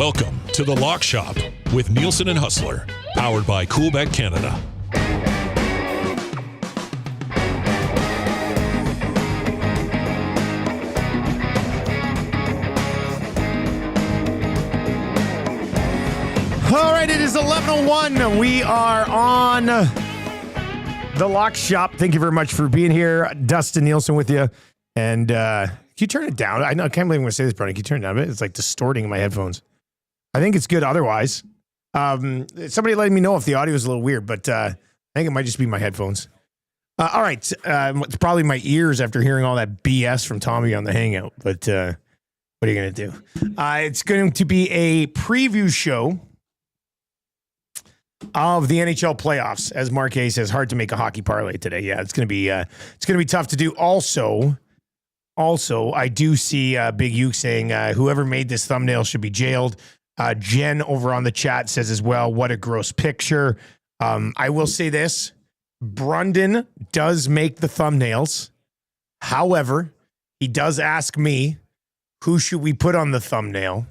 Welcome to The Lock Shop with Nielson and Hustler, powered by Coolbet Canada. All right, it is 11:01. We are on The Lock Shop. Thank you very much for being here. Dustin Nielson with you. And can you turn it down? I can't believe I'm going to say this, Brody. Can you turn it down a bit? It's like distorting my headphones. I think it's good otherwise. Somebody letting me know if the audio is a little weird, but I think it might just be my headphones. All right. It's probably my ears after hearing all that BS from Tommy on the Hangout. But what are you going to do? It's going to be a preview show of the NHL playoffs. As Mark A says, hard to make a hockey parlay today. Yeah, it's going to be tough to do. Also, I do see Big Uke saying whoever made this thumbnail should be jailed. Jen over on the chat says as well, what a gross picture. I will say this. Brundon does make the thumbnails. However, he does ask me, who should we put on the thumbnail?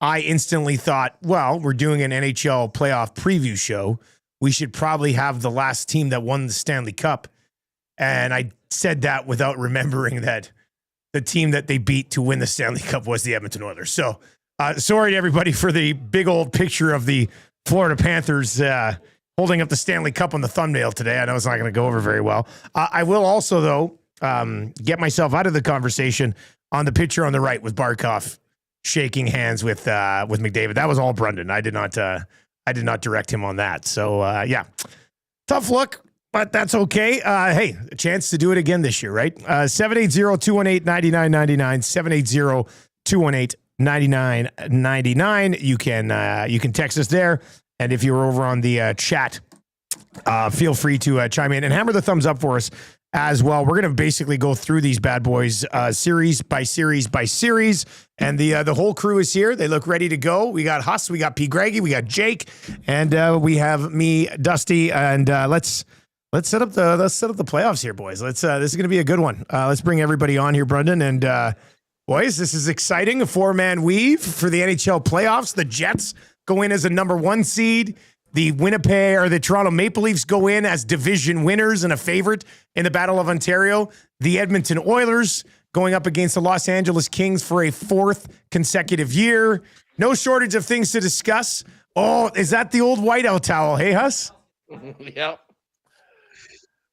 I instantly thought, well, we're doing an NHL playoff preview show. We should probably have the last team that won the Stanley Cup. And I said that without remembering that the team that they beat to win the Stanley Cup was the Edmonton Oilers. So sorry to everybody for the big old picture of the Florida Panthers holding up the Stanley Cup on the thumbnail today. I know it's not going to go over very well. I will also, though, get myself out of the conversation on the picture on the right with Barkov shaking hands with McDavid. That was all Brundon. I did not direct him on that. So yeah, tough look, but that's okay. Hey, a chance to do it again this year, right? 780-218-9999, 780-218-9999. You can text us there. And if you're over on the chat, feel free to chime in and hammer the thumbs up for us as well. We're going to basically go through these bad boys series by series by series. And the whole crew is here. They look ready to go. We got Huss, we got P. Greggy, we got Jake, and we have me, Dusty. And let's set up the playoffs here, boys. This is going to be a good one. Let's bring everybody on here, Brendan. And boys, this is exciting. A 4-man weave for the NHL playoffs. The Jets go in as a number 1 seed. The the Toronto Maple Leafs go in as division winners and a favorite in the Battle of Ontario. The Edmonton Oilers going up against the Los Angeles Kings for a 4th consecutive year. No shortage of things to discuss. Oh, is that the old whiteout towel? Hey, Huss? Yep.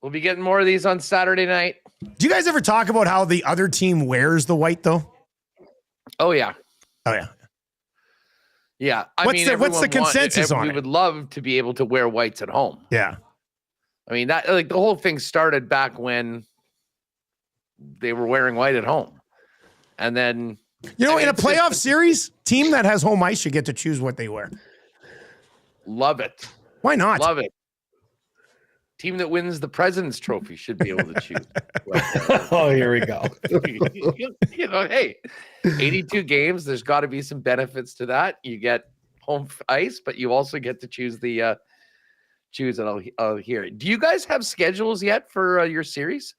We'll be getting more of these on Saturday night. Do you guys ever talk about how the other team wears the white, though? Oh, yeah. Oh, yeah. Yeah, what's the consensus on it? We would love to be able to wear whites at home. Yeah, I mean that the whole thing started back when they were wearing white at home, and then in a playoff series, team that has home ice should get to choose what they wear. Love it. Why not? Love it. Team that wins the President's Trophy should be able to choose. Oh, here we go. Hey, 82 games. There's got to be some benefits to that. You get home ice, but you also get to choose the choose it. I'll hear it. Do you guys have schedules yet for your series?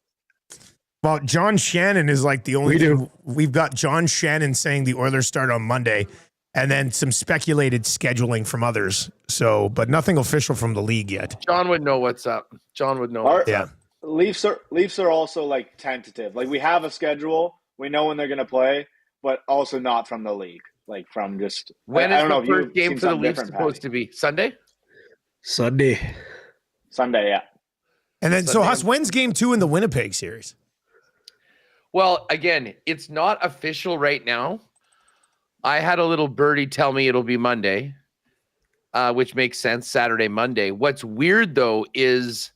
Well, John Shannon is like the only. We do. We've got John Shannon saying the Oilers start on Monday, and then some speculated scheduling from others. So, but nothing official from the league yet. John would know what's up. John would know what's up. Leafs are also like tentative. Like we have a schedule, we know when they're going to play, but also not from the league. Like from just when is the first game for the Leafs supposed to be? Sunday. Sunday, yeah. And then, so Huss, when's game 2 in the Winnipeg series? Well, again, it's not official right now. I had a little birdie tell me it'll be Monday, which makes sense. Saturday, Monday. What's weird though is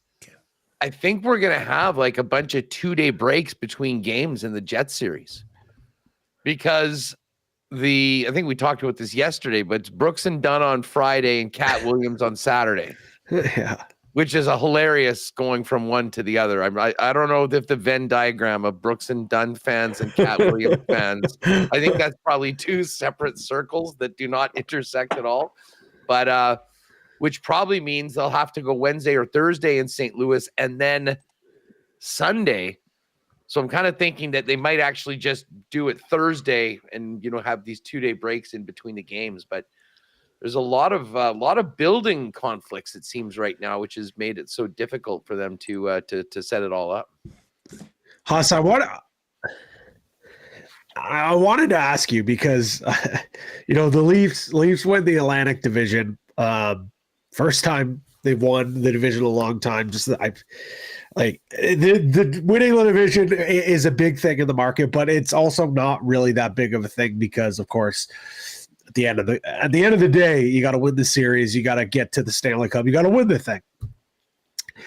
I think we're going to have like a bunch of 2-day breaks between games in the Jets series because I think we talked about this yesterday, but it's Brooks and Dunn on Friday and Cat Williams on Saturday. Yeah. Which is a hilarious going from one to the other. I don't know if the Venn diagram of Brooks and Dunn fans and Cat Williams fans, I think that's probably 2 separate circles that do not intersect at all. But which probably means they'll have to go Wednesday or Thursday in St. Louis and then Sunday. So I'm kind of thinking that they might actually just do it Thursday and, have these 2-day breaks in between the games. But there's a lot of building conflicts, it seems, right now, which has made it so difficult for them to set it all up. Haas, I wanted to ask you because, the Leafs win the Atlantic Division. First time they've won the division in a long time. The winning the division is a big thing in the market, but it's also not really that big of a thing because, of course, at the end of the day, you got to win the series. You got to get to the Stanley Cup. You got to win the thing.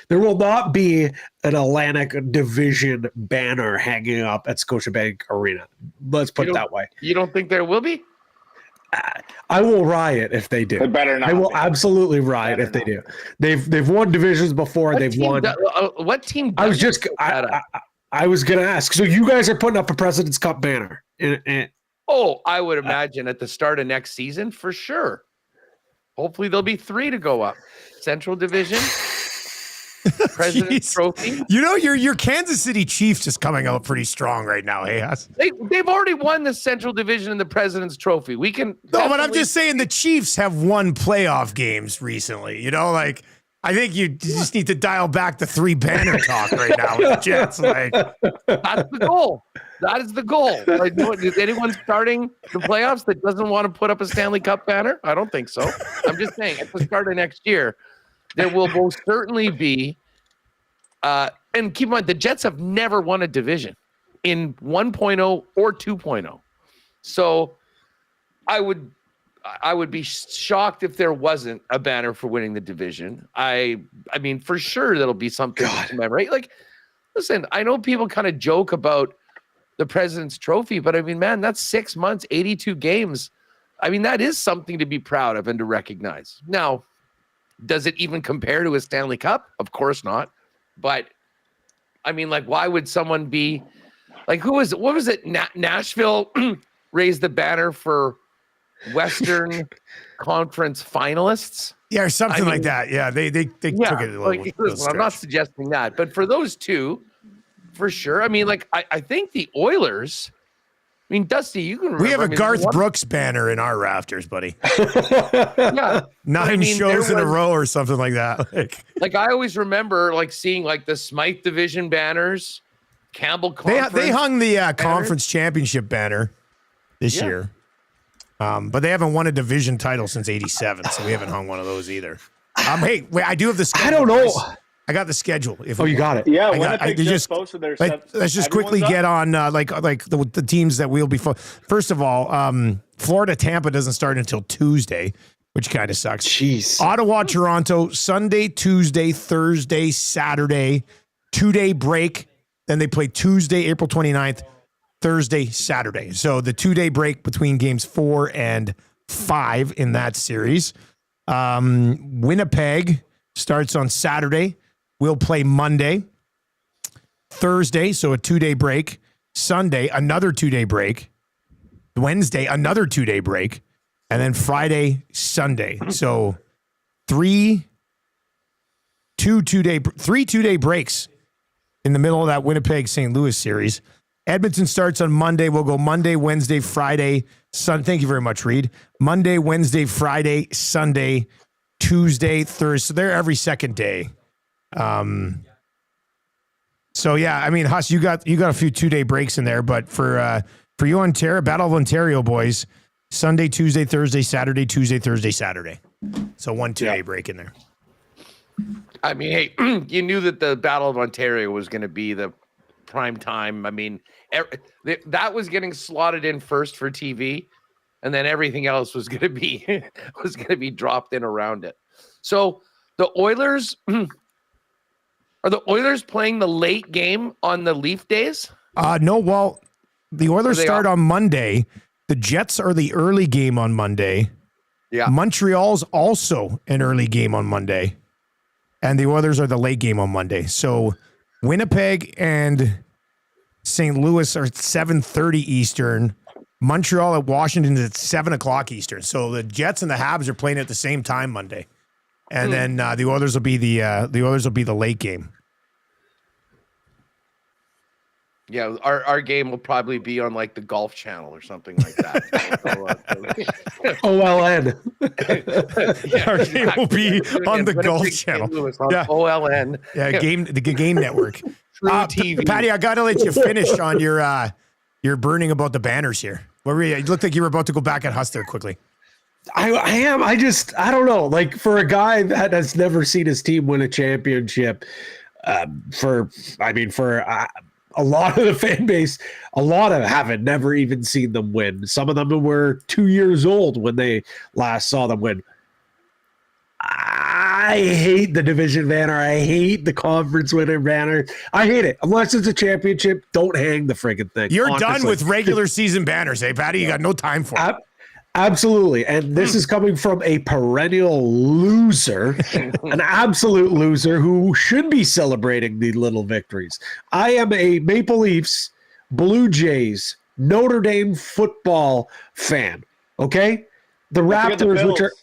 There will not be an Atlantic Division banner hanging up at Scotiabank Arena. Let's put it that way. You don't think there will be? I will riot if they do. It better not. I will absolutely riot if they do. They've won divisions before. What team? I was going to ask. So you guys are putting up a President's Cup banner. I would imagine at the start of next season for sure. Hopefully there'll be 3 to go up. Central Division. President's Trophy. Your Kansas City Chiefs is coming out pretty strong right now. Hey, they've already won the Central Division and the President's Trophy. We can. No, but I'm just saying the Chiefs have won playoff games recently. I think you just need to dial back the 3 banner talk right now with the Jets. That's the goal. That is the goal. Is anyone starting the playoffs that doesn't want to put up a Stanley Cup banner? I don't think so. I'm just saying at the start of next year, there will most certainly be, and keep in mind, the Jets have never won a division in 1.0 or 2.0. So I would be shocked if there wasn't a banner for winning the division. I mean, for sure, that'll be something to commemorate. Listen, I know people kind of joke about the President's Trophy, but I mean, man, that's 6 months, 82 games. I mean, that is something to be proud of and to recognize. Now, does it even compare to a Stanley Cup? Of course not. But I mean, why would someone be what was it? Nashville raised the banner for Western Conference finalists. Yeah, or something like that. Yeah, they took it a little I'm not suggesting that, but for those two, for sure. I mean, I think the Oilers. I mean, Dusty, you can remember. We have a Garth Brooks banner in our rafters, buddy. Yeah. 9 shows in a row or something like that. I always remember seeing the Smythe Division banners, Campbell Conference. They hung the conference championship banner this year. But they haven't won a division title since '87, so we haven't hung one of those either. Hey, wait, I do have the schedule. I don't know. I got the schedule. You got it. Yeah, Winnipeg just posted their let's just quickly get on the teams that we'll be. First of all, Florida Tampa doesn't start until Tuesday, which kind of sucks. Jeez. Ottawa Toronto Sunday, Tuesday, Thursday, Saturday, 2-day break. Then they play Tuesday, April 29th, Thursday, Saturday. So the 2-day break between games 4 and 5 in that series. Winnipeg starts on Saturday. We'll play Monday, Thursday, so a 2-day break. Sunday, another 2-day break. Wednesday, another 2-day break. And then Friday, Sunday. So 3 2-day breaks in the middle of that Winnipeg-St. Louis series. Edmonton starts on Monday. We'll go Monday, Wednesday, Friday, Sunday. Thank you very much, Reed. Monday, Wednesday, Friday, Sunday, Tuesday, Thursday. So they're every second day. So yeah, I mean, Huss, you got a few 2-day breaks in there, but for you Ontario, Battle of Ontario boys, Sunday, Tuesday, Thursday, Saturday, Tuesday, Thursday, Saturday. So 1 2-day break in there. I mean, hey, you knew that the Battle of Ontario was going to be the prime time. I mean, that was getting slotted in first for TV, and then everything else was going to be dropped in around it. So the Oilers. Are the Oilers playing the late game on the Leaf days? No, well, the Oilers start on Monday. The Jets are the early game on Monday. Yeah. Montreal's also an early game on Monday. And the Oilers are the late game on Monday. So Winnipeg and St. Louis are 7:30 Eastern. Montreal at Washington is at 7 o'clock Eastern. So the Jets and the Habs are playing at the same time Monday. And then the Oilers will be the late game. Yeah, our game will probably be on like the Golf Channel or something like that. OLN. Our game will be on the Golf Channel. On OLN. Yeah, the game network. True TV. Patty, I got to let you finish on your burning about the banners here. What were you? It looked like you were about to go back at Hustler quickly. I am. I don't know. Like, for a guy that has never seen his team win a championship, for a lot of the fan base, a lot of haven't never even seen them win. Some of them were 2 years old when they last saw them win. I hate the division banner. I hate the conference winner banner. I hate it. Unless it's a championship, don't hang the friggin' thing. You're honestly. done with regular season banners, eh, Patty? You got no time for it. Absolutely. And this is coming from a perennial loser, an absolute loser who should be celebrating the little victories. I am a Maple Leafs, Blue Jays, Notre Dame football fan. Okay? The Raptors, which are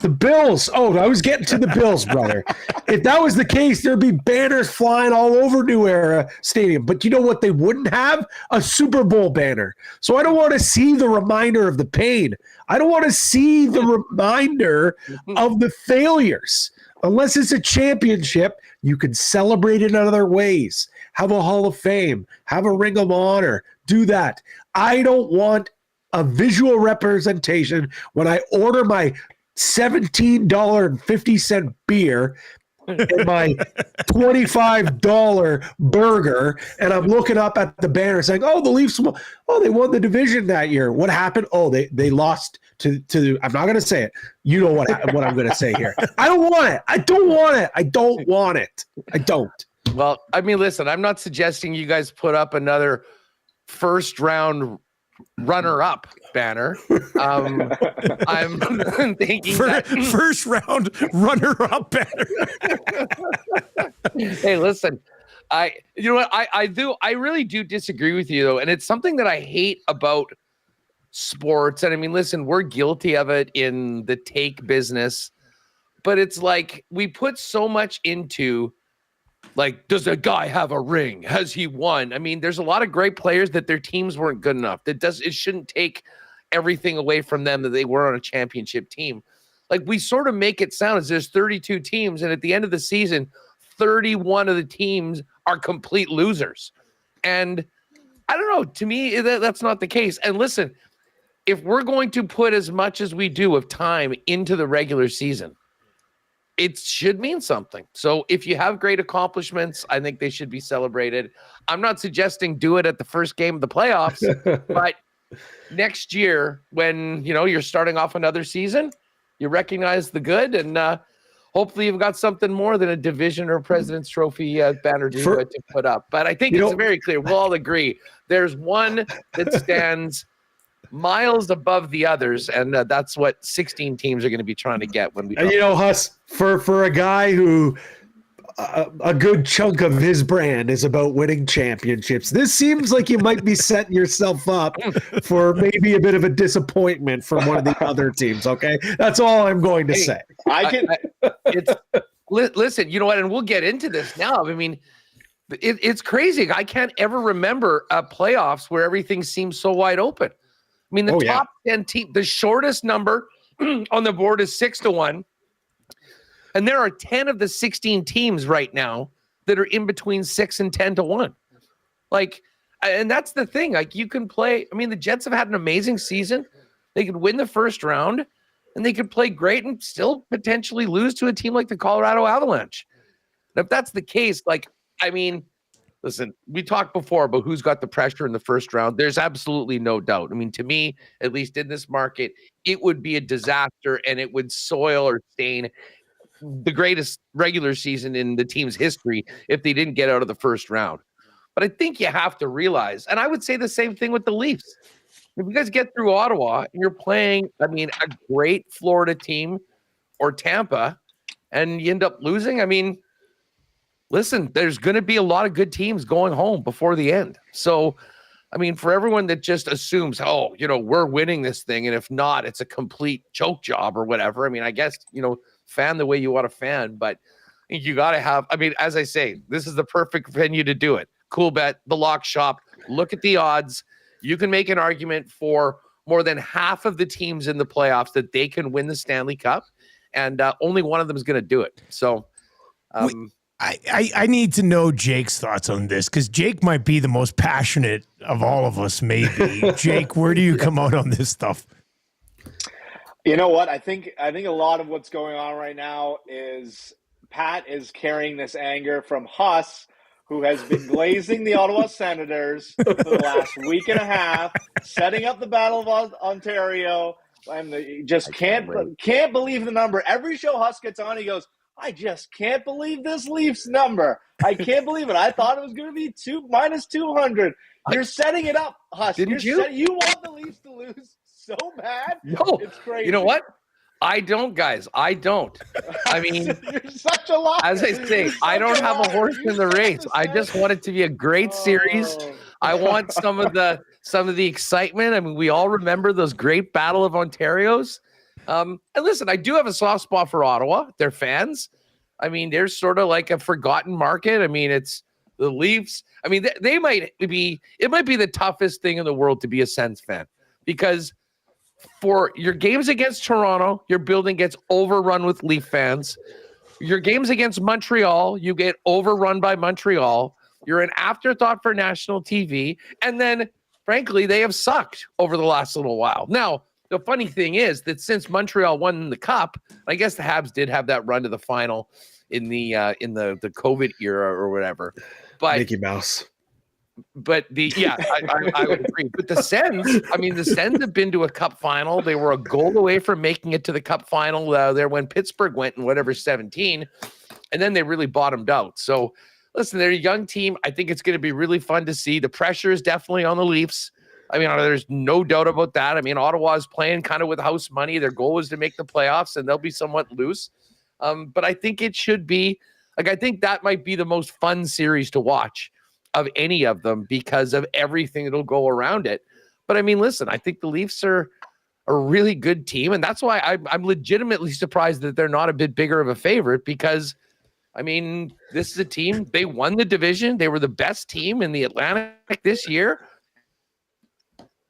the Bills. Oh, I was getting to the Bills, brother. If that was the case, there'd be banners flying all over New Era Stadium. But you know what they wouldn't have? A Super Bowl banner. So I don't want to see the reminder of the pain. I don't want to see the reminder of the failures. Unless it's a championship, you can celebrate it in other ways. Have a Hall of Fame. Have a Ring of Honor. Do that. I don't want a visual representation when I order my $17.50 beer and my $25 burger, and I'm looking up at the banner saying, "Oh, the Leafs! Oh, they won the division that year. What happened? Oh, they lost to." I'm not going to say it. You know what I'm going to say here. I don't want it. I don't want it. I don't want it. I don't. Well, I mean, listen, I'm not suggesting you guys put up another first round runner-up banner. I'm thinking first round runner-up banner. Hey, listen, I really do disagree with you though, and it's something that I hate about sports. And I mean, listen, we're guilty of it in the take business, but it's like we put so much into, like, does a guy have a ring? Has he won? I mean, there's a lot of great players that their teams weren't good enough. It shouldn't take everything away from them that they were on a championship team. Like, we sort of make it sound as there's 32 teams, and at the end of the season, 31 of the teams are complete losers. And I don't know, to me, that's not the case. And listen, if we're going to put as much as we do of time into the regular season, it should mean something. So if you have great accomplishments, I think they should be celebrated. I'm not suggesting do it at the first game of the playoffs, but next year when, you're starting off another season, you recognize the good, and hopefully you've got something more than a division or President's Trophy banner to put up. But I think it's very clear. We'll all agree there's one that stands miles above the others, and that's what 16 teams are going to be trying to get when we Huss, for a guy who a good chunk of his brand is about winning championships, this seems like you might be setting yourself up for maybe a bit of a disappointment from one of the other teams. Okay, that's all I'm going to say. Listen, you know what, and we'll get into this now. I mean, it's crazy. I can't ever remember playoffs where everything seems so wide open. I mean, the top 10 team, the shortest number on the board is 6-1. And there are 10 of the 16 teams right now that are in between 6 and 10-1. Like, and that's the thing. Like, you can play. I mean, the Jets have had an amazing season. They could win the first round, and they could play great and still potentially lose to a team like the Colorado Avalanche. And if that's the case, like, I mean, listen, we talked before about who's got the pressure in the first round. There's absolutely no doubt. I mean, to me, at least in this market, it would be a disaster, and it would soil or stain the greatest regular season in the team's history if they didn't get out of the first round. But I think you have to realize, and I would say the same thing with the Leafs. If you guys get through Ottawa and you're playing, I mean, a great Florida team or Tampa, and you end up losing, I mean, listen, there's going to be a lot of good teams going home before the end. So, I mean, for everyone that just assumes, we're winning this thing, and if not, it's a complete choke job or whatever. I mean, I guess, fan the way you want to fan, but you got to have, I mean, as I say, this is the perfect venue to do it. Coolbet, the lock shop, look at the odds. You can make an argument for more than half of the teams in the playoffs that they can win the Stanley Cup, and only one of them is going to do it. So I need to know Jake's thoughts on this, because Jake might be the most passionate of all of us, maybe. Jake, where do you come out on this stuff? You know what? I think a lot of what's going on right now is Pat is carrying this anger from Huss, who has been glazing the Ottawa Senators for the last week and a half, setting up the Battle of Ontario, and just can't believe the number. Every show Huss gets on, he goes, I just can't believe this Leafs number. I can't believe it. I thought it was going to be minus 200. You're setting it up, Huss. Didn't you? You want the Leafs to lose so bad? No. It's crazy. You know what? I don't, guys. I don't. I mean, you're such a liar. As I say, I don't have a horse in the race. I just want it to be a great series. I want some of the excitement. I mean, we all remember those great Battle of Ontarios. And listen, I do have a soft spot for Ottawa. They're fans. I mean, they're sort of like a forgotten market. I mean, it's the Leafs. I mean, it might be the toughest thing in the world to be a Sens fan, because for your games against Toronto, your building gets overrun with Leaf fans. Your games against Montreal, you get overrun by Montreal. You're an afterthought for national TV. And then, frankly, they have sucked over the last little while. Now, the funny thing is that since Montreal won the Cup, I guess the Habs did have that run to the final in the COVID era or whatever. But Mickey Mouse. But I would agree. But the Sens have been to a Cup final. They were a goal away from making it to the Cup final there when Pittsburgh went in whatever 17, and then they really bottomed out. So listen, they're a young team. I think it's going to be really fun to see. The pressure is definitely on the Leafs. I mean, there's no doubt about that. I mean, Ottawa is playing kind of with house money. Their goal is to make the playoffs, and they'll be somewhat loose. But I think it should be I think that might be the most fun series to watch of any of them because of everything that'll go around it. But I mean, listen, I think the Leafs are a really good team, and that's why I'm legitimately surprised that they're not a bit bigger of a favorite, because I mean, this is a team, they won the division. They were the best team in the Atlantic this year.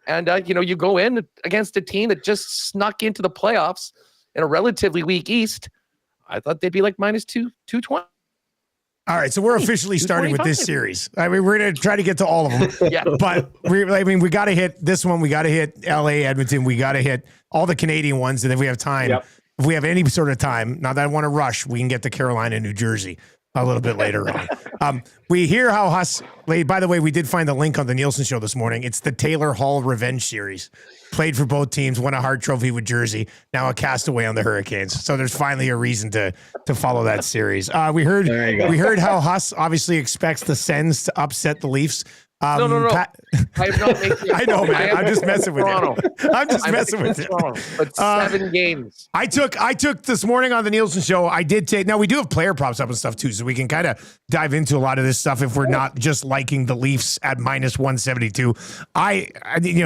And, you go in against a team that just snuck into the playoffs in a relatively weak East. I thought they'd be like minus 220. All right, so we're officially starting with this series. I mean, we're going to try to get to all of them. Yeah. But, we got to hit this one. We got to hit LA, Edmonton. We got to hit all the Canadian ones. And if we have time, if we have any sort of time, not that I want to rush, we can get to Carolina, New Jersey a little bit later on. We hear how Huss, by the way, we did find the link on the Nielsen show this morning. It's the Taylor Hall Revenge Series. Played for both teams, won a Hart Trophy with Jersey, now a castaway on the Hurricanes. So there's finally a reason to follow that series. We heard how Huss obviously expects the Sens to upset the Leafs. No. I have not made I know, man. I'm just messing with you. I'm just messing with you. But 7 games. I took this morning on the Nielsen show. I did take. Now we do have player props up and stuff too, so we can kind of dive into a lot of this stuff if we're not just liking the Leafs at minus 172. I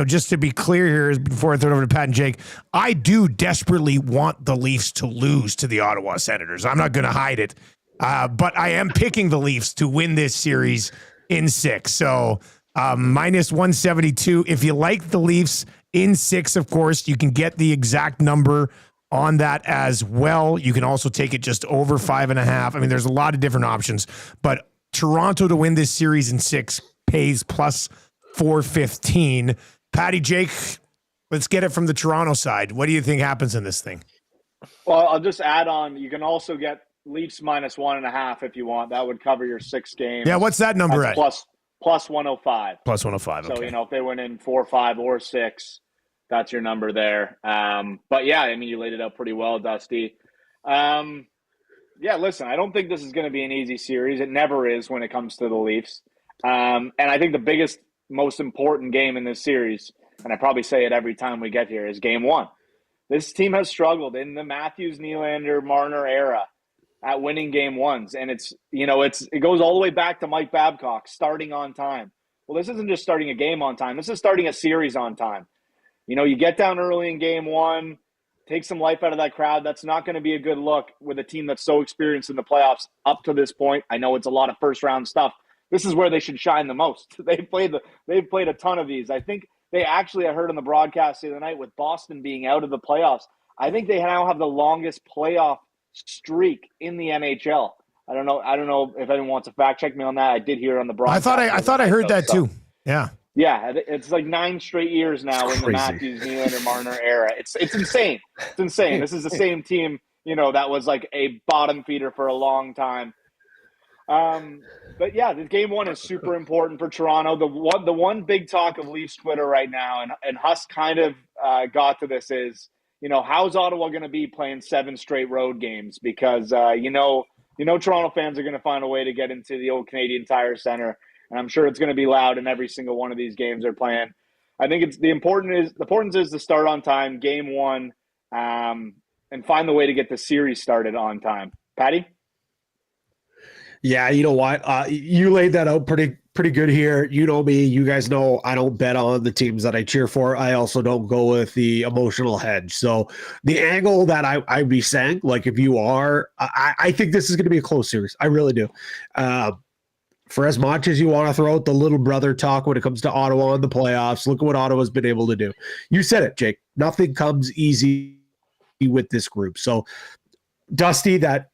just to be clear here before I throw it over to Pat and Jake, I do desperately want the Leafs to lose to the Ottawa Senators. I'm not going to hide it, but I am picking the Leafs to win this series in 6. So minus 172. If you like the Leafs in 6, of course, you can get the exact number on that as well. You can also take it just over 5.5. I mean, there's a lot of different options, but Toronto to win this series in 6 pays plus 415. Patty, Jake, let's get it from the Toronto side. What do you think happens in this thing? Well, I'll just add on. You can also get Leafs minus 1.5 if you want. That would cover your 6 games. Yeah, what's that number at? Plus 105. Plus 105. So, okay. if they went in 4, 5, or 6, that's your number there. But yeah, I mean, you laid it out pretty well, Dusty. Yeah, listen, I don't think this is going to be an easy series. It never is when it comes to the Leafs. And I think the biggest, most important game in this series, and I probably say it every time we get here, is game 1. This team has struggled in the Matthews, Nylander, Marner era at winning game 1s. And it goes all the way back to Mike Babcock starting on time. Well, this isn't just starting a game on time. This is starting a series on time. You get down early in game 1, take some life out of that crowd. That's not going to be a good look with a team that's so experienced in the playoffs up to this point. I know it's a lot of first round stuff, this is where they should shine the most. They've played a ton of these. I think they actually, I heard on the broadcast the other night with Boston being out of the playoffs, I think they now have the longest playoff streak in the NHL. I don't know if anyone wants to fact check me on that. I did hear it on the broadcast. I thought I heard that too. Yeah. Yeah, it's like 9 straight years now in the Matthews, Nylander, Marner era. It's insane. It's insane. This is the same team, that was like a bottom feeder for a long time. But yeah, the game 1 is super important for Toronto. The one big talk of Leafs Twitter right now, and Huss kind of got to this is, how's Ottawa going to be playing 7 straight road games? Because Toronto fans are going to find a way to get into the old Canadian Tire Center, and I'm sure it's going to be loud in every single one of these games they're playing. I think the importance is to start on time, game 1, and find the way to get the series started on time. Patty? Yeah, you know what? You laid that out pretty good here. You know me. You guys know I don't bet on the teams that I cheer for. I also don't go with the emotional hedge. So the angle that I'd be saying, like if you are, I think this is going to be a close series. I really do. For as much as you want to throw out the little brother talk when it comes to Ottawa in the playoffs, look at what Ottawa's been able to do. You said it, Jake. Nothing comes easy with this group. So Dusty, that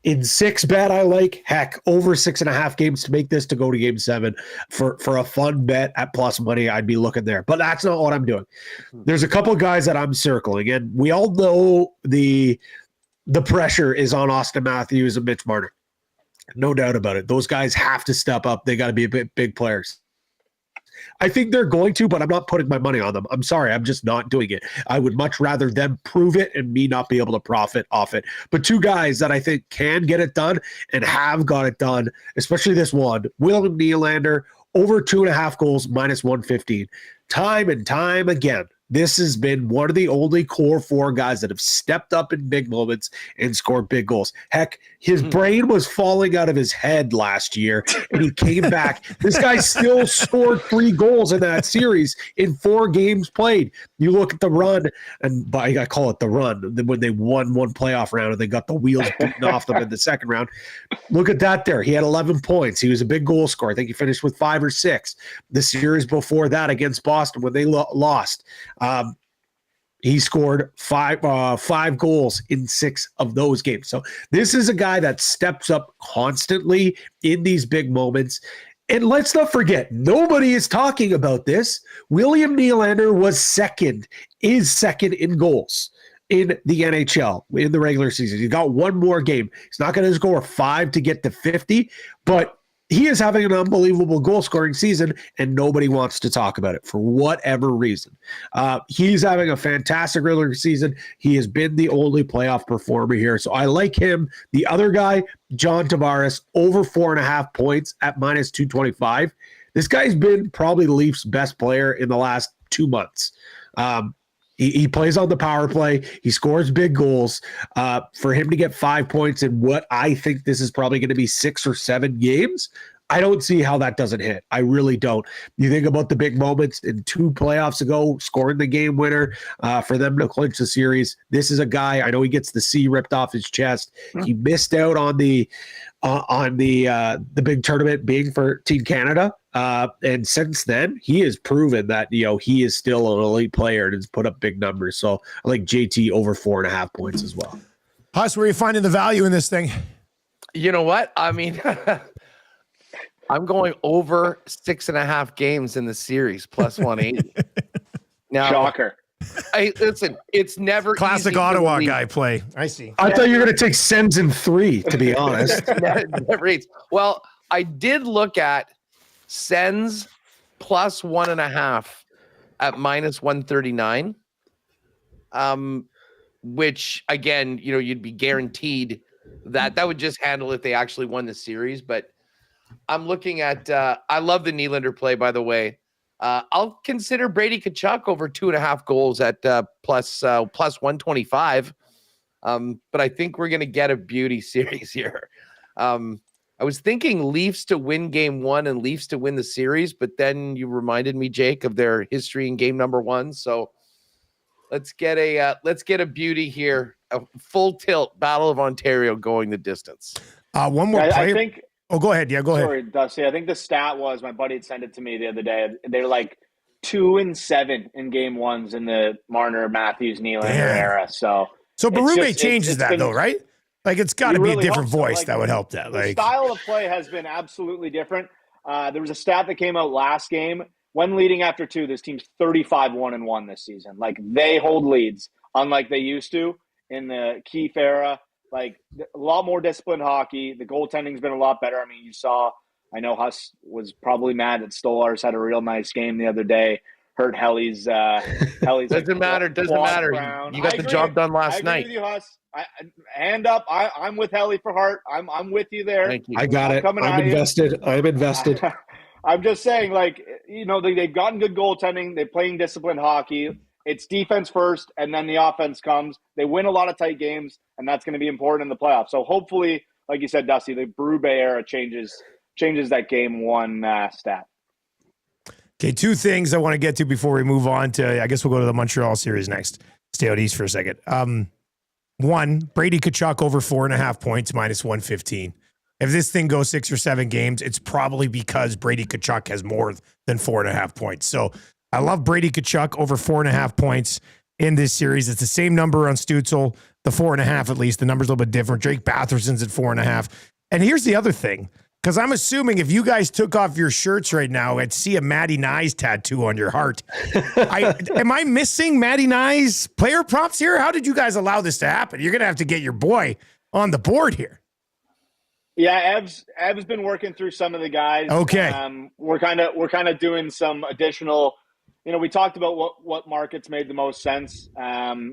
in 6 bet, I like, heck, over 6.5 games to make this to go to game 7 for a fun bet at plus money. I'd be looking there, but that's not what I'm doing. There's a couple of guys that I'm circling, and we all know the pressure is on Austin Matthews and Mitch Marner. No doubt about it. Those guys have to step up. They got to be big players. I think they're going to, but I'm not putting my money on them. I'm sorry. I'm just not doing it. I would much rather them prove it and me not be able to profit off it. But 2 guys that I think can get it done and have got it done, especially this one, William Nylander, over 2.5 goals, minus 115. Time and time again, this has been one of the only core 4 guys that have stepped up in big moments and scored big goals. Heck, his brain was falling out of his head last year, and he came back. This guy still scored 3 goals in that series in 4 games played. You look at the run, and I call it the run, when they won one playoff round and they got the wheels beaten off them in the second round. Look at that there. He had 11 points. He was a big goal scorer. I think he finished with 5 or 6. The series before that against Boston when they lost, he scored 5 goals in 6 of those games. So this is a guy that steps up constantly in these big moments. And let's not forget, nobody is talking about this. William Nylander is second in goals in the NHL in the regular season. He got 1 more game. He's not going to score 5 to get to 50, but he is having an unbelievable goal-scoring season, and nobody wants to talk about it for whatever reason. He's having a fantastic regular season. He has been the only playoff performer here, so I like him. The other guy, John Tavares, over 4.5 points at minus 225. This guy's been probably the Leafs' best player in the last 2 months. He plays on the power play. He scores big goals. For him to get 5 points in what I think this is probably going to be 6 or 7 games, I don't see how that doesn't hit. I really don't. You think about the big moments in 2 playoffs ago, scoring the game winner for them to clinch the series. This is a guy, I know he gets the C ripped off his chest. He missed out on the big tournament being for Team Canada. And since then, he has proven that, he is still an elite player and has put up big numbers. So I like JT over 4.5 points as well. Huss, where are you finding the value in this thing? You know what? I mean, I'm going over 6.5 games in the series, plus 180. Now, shocker. Listen, it's never classic Ottawa guy play. I see. I thought you were going to take Sens in 3, to be honest. Never eats. Well, I did look at Sens plus 1.5 at minus 139. Which again, you'd be guaranteed that would just handle if they actually won the series. But I'm looking at I love the Nylander play, by the way. I'll consider Brady Tkachuk over 2.5 goals at plus 125. But I think we're gonna get a beauty series here. I was thinking Leafs to win game 1 and Leafs to win the series, but then you reminded me, Jake, of their history in game number 1. So let's get a beauty here. A full tilt Battle of Ontario going the distance. One more player. Oh, go ahead. Yeah, go ahead. Sorry, Dusty. I think the stat was, my buddy had sent it to me the other day. They're like 2-7 in game ones in the Marner, Matthews, Nylander era. So Berube changes that though, right? Like it's got to be a different voice that would help that. The style of play has been absolutely different. There was a stat that came out last game. When leading after 2, this team's 35-1-1 this season. Like they hold leads, unlike they used to in the Keefe era. Like a lot more disciplined hockey. The goaltending's been a lot better. I mean, you saw. I know Huss was probably mad that Stolarz had a real nice game the other day. Hurt Helly's. Doesn't matter. You got the job done last night. I agree with you, Huss. Hand up. I'm with Helly for Hart. I'm with you there. Thank you. I got it. I'm invested. I'm just saying, like, they've gotten good goaltending. They're playing disciplined hockey. It's defense first, and then the offense comes. They win a lot of tight games, and that's going to be important in the playoffs. So hopefully, like you said, Dusty, the Berube era changes that game one stat. Okay, 2 things I want to get to before we move on to, I guess we'll go to the Montreal series next. Stay out east for a second. 1, Brady Tkachuk over 4.5 points, -115. If this thing goes 6 or 7 games, it's probably because Brady Tkachuk has more than 4.5 points. So I love Brady Tkachuk over 4.5 points in this series. It's the same number on Stützle, the 4.5 at least. The number's a little bit different. Drake Batherson's at 4.5. And here's the other thing, because I'm assuming if you guys took off your shirts right now, I'd see a Matty Nyes tattoo on your heart. Am I missing Matty Nyes player props here? How did you guys allow this to happen? You're going to have to get your boy on the board here. Yeah, Ev's been working through some of the guys. Okay. We're kind of doing some additional. We talked about what markets made the most sense.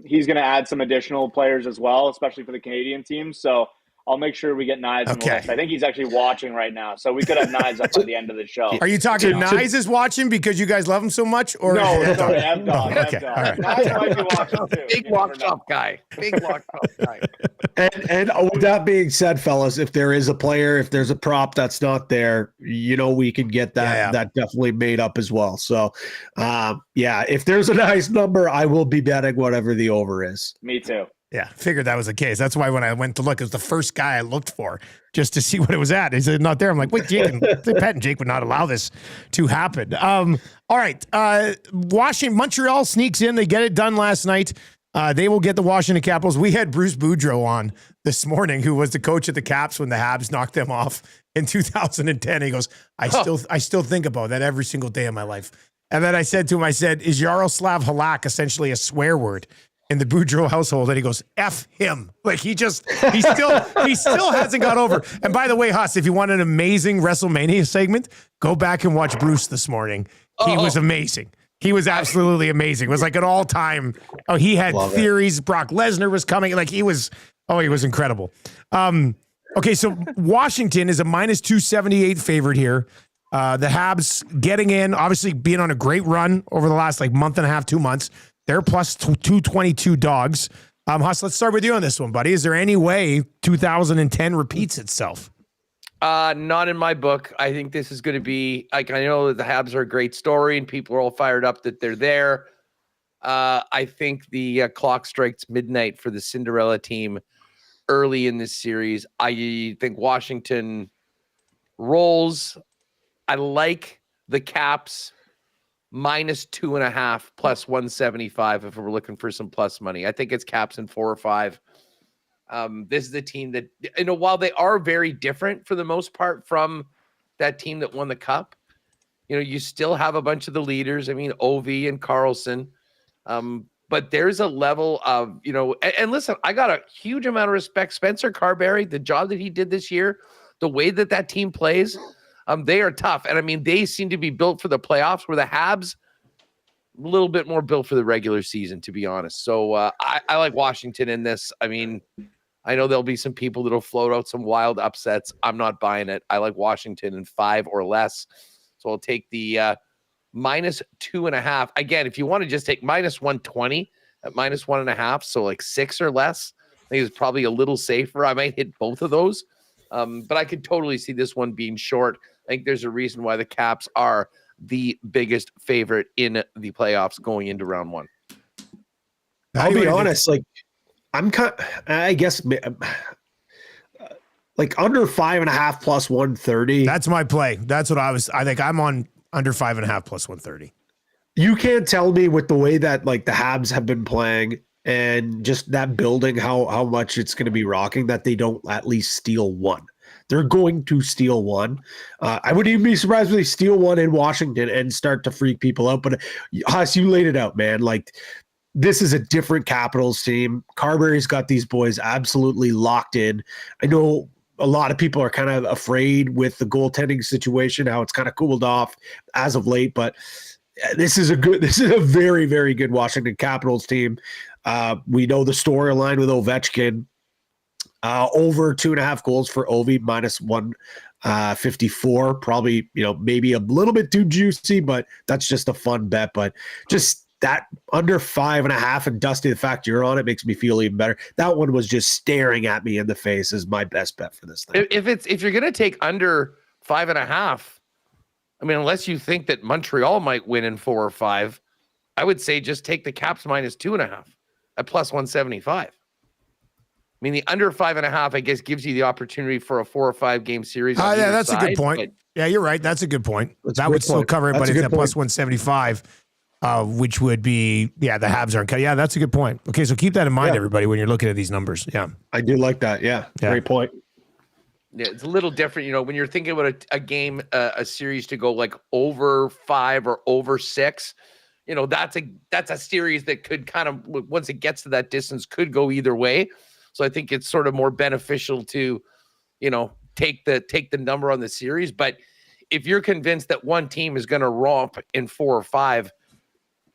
He's going to add some additional players as well, especially for the Canadian team. So I'll make sure we get Nyes on the list. I think he's actually watching right now, so we could have Nyes up at the end of the show. Are you talking Nyes is watching because you guys love him so much? Or no, sorry, Ev-Dog. Okay, all right. Nyes might be watching too. Big lock shop guy. And with that being said, fellas, if there is a player, if there's a prop that's not there, we can get that definitely made up as well. So, if there's a nice number, I will be betting whatever the over is. Me too. Yeah, figured that was the case. That's why when I went to look, it was the first guy I looked for just to see what it was at. He said, not there. I'm like, wait, Pat and Jake would not allow this to happen. All right. Montreal sneaks in. They get it done last night. They will get the Washington Capitals. We had Bruce Boudreau on this morning, who was the coach of the Caps when the Habs knocked them off in 2010. He goes, I still think about that every single day of my life. And then I said to him, is Yaroslav Halak essentially a swear word in the Boudreau household? And he goes, F him. Like he still hasn't got over. And by the way, Huss, if you want an amazing WrestleMania segment, go back and watch Bruce this morning. He was amazing. He was absolutely amazing. It was like an all-time. Oh, he had theories. Brock Lesnar was coming. Like he was incredible. Okay, so Washington is a -278 favorite here. The Habs getting in, obviously being on a great run over the last month and a half, 2 months. They're plus 222 dogs. Huss, let's start with you on this one, buddy. Is there any way 2010 repeats itself? Not in my book. I think this is going to be I know that the Habs are a great story and people are all fired up that they're there. I think the clock strikes midnight for the Cinderella team early in this series. I think Washington rolls. I like the Caps -2.5 plus 175 if we're looking for some plus money. I think it's Caps in 4 or 5. This is the team that, while they are very different for the most part from that team that won the cup, you still have a bunch of the leaders. I mean, Ovi and Carlson. But there's a level of, and listen, I got a huge amount of respect. Spencer Carberry, the job that he did this year, the way that team plays, they are tough. And I mean, they seem to be built for the playoffs, where the Habs a little bit more built for the regular season, to be honest. So I like Washington in this. I mean, I know there'll be some people that'll float out some wild upsets. I'm not buying it. I like Washington in 5 or less. So I'll take the -2.5. Again, if you want to just take -120 at -1.5, so 6 or less, I think it's probably a little safer. I might hit both of those. But I could totally see this one being short. I think there's a reason why the Caps are the biggest favorite in the playoffs going into round 1. I'll be honest, I guess Like under 5.5 plus 130. That's my play. That's what I think I'm on under 5.5 plus 130. You can't tell me with the way that like the Habs have been playing and just that building, how much it's going to be rocking, that they don't at least steal one. They're going to steal one. I wouldn't even be surprised if they steal one in Washington and start to freak people out. But Huss, you laid it out, man. Like, this is a different Capitals team. Carberry's got these boys absolutely locked in. I know a lot of people are kind of afraid with the goaltending situation, how it's kind of cooled off as of late, but this is a very, very good Washington Capitals team. We know the storyline with Ovechkin, over 2.5 goals for Ovi, minus 154. Probably, maybe a little bit too juicy, but that's just a fun bet. But just that under 5.5, and Dusty, the fact you're on it makes me feel even better. That one was just staring at me in the face as my best bet for this thing. If you're going to take under 5.5, I mean, unless you think that Montreal might win in 4 or 5, I would say just take the Caps minus 2.5 at plus 175. I mean, the under 5.5, I guess, gives you the opportunity for a 4 or 5 game series. Yeah, that's a good point. Yeah, you're right. That's a good point. That would still cover it, but it's at plus 175, which would be, the Habs aren't cut. Yeah, that's a good point. Okay, so keep that in mind, everybody, when you're looking at these numbers. Yeah, I do like that. Yeah. Great point. Yeah, it's a little different, when you're thinking about a game, a series to go like over 5 or over 6. That's a series that could kind of, once it gets to that distance, could go either way. So I think it's sort of more beneficial to, take the number on the series. But if you're convinced that one team is going to romp in 4 or 5,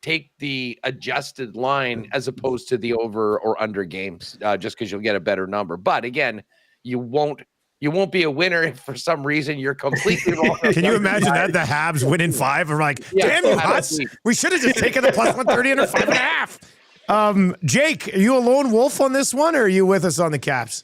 take the adjusted line as opposed to the over or under games, just because you'll get a better number. But again, you won't be a winner if for some reason you're completely wrong. Can you imagine that? The Habs win in 5 and we're like, damn you, Huss. We should have just taken the plus 130 under 5.5. Jake, are you a lone wolf on this one, or are you with us on the Caps?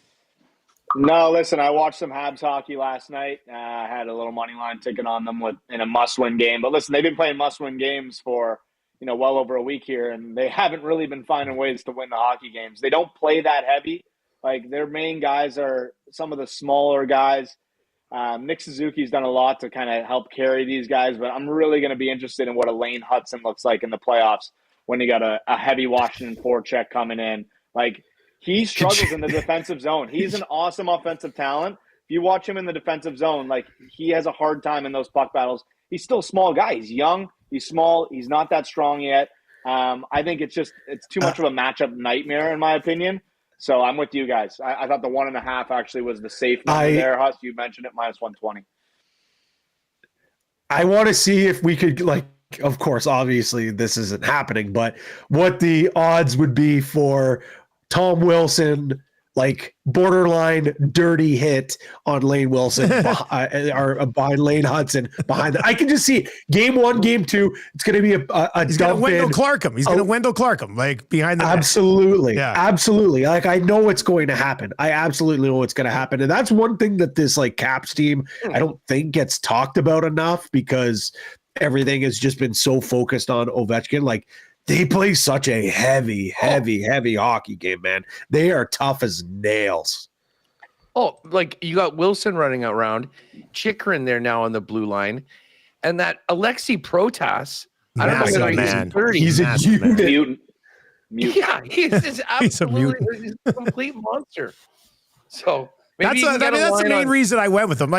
No, listen, I watched some Habs hockey last night. I had a little money line ticket on them in a must-win game. But listen, they've been playing must-win games for well over a week here, and they haven't really been finding ways to win the hockey games. They don't play that heavy. Like, their main guys are some of the smaller guys. Nick Suzuki's done a lot to kind of help carry these guys, but I'm really going to be interested in what Elaine Hudson looks like in the playoffs when you got a heavy Washington forecheck coming in. Like, he struggles in the defensive zone. He's an awesome offensive talent. If you watch him in the defensive zone, like, he has a hard time in those puck battles. He's still a small guy. He's young. He's small. He's not that strong yet. I think it's too much of a matchup nightmare, in my opinion. So I'm with you guys. I thought the 1.5 actually was the safe number there. Huss, you mentioned it, minus 120. I want to see if we could, of course, obviously this isn't happening, but what the odds would be for Tom Wilson, borderline dirty hit on Lane Wilson or behind Lane Hudson behind that. I can just see it. Game 1, game 2, it's going to be a he's going to Wendell Clark him. He's going to Wendell Clark him, behind the absolutely. Yeah. Absolutely. I know what's going to happen. I absolutely know what's going to happen. And that's one thing that this Caps team, I don't think gets talked about enough, because everything has just been so focused on Ovechkin. They play such a heavy hockey game, man. They are tough as nails. Oh, you got Wilson running around, Chikrin there now on the blue line, and that Alexei Protas. I don't know if he's 30. He's a mutant. Yeah, he's absolutely he's a complete monster. So maybe that's the main reason I went with him.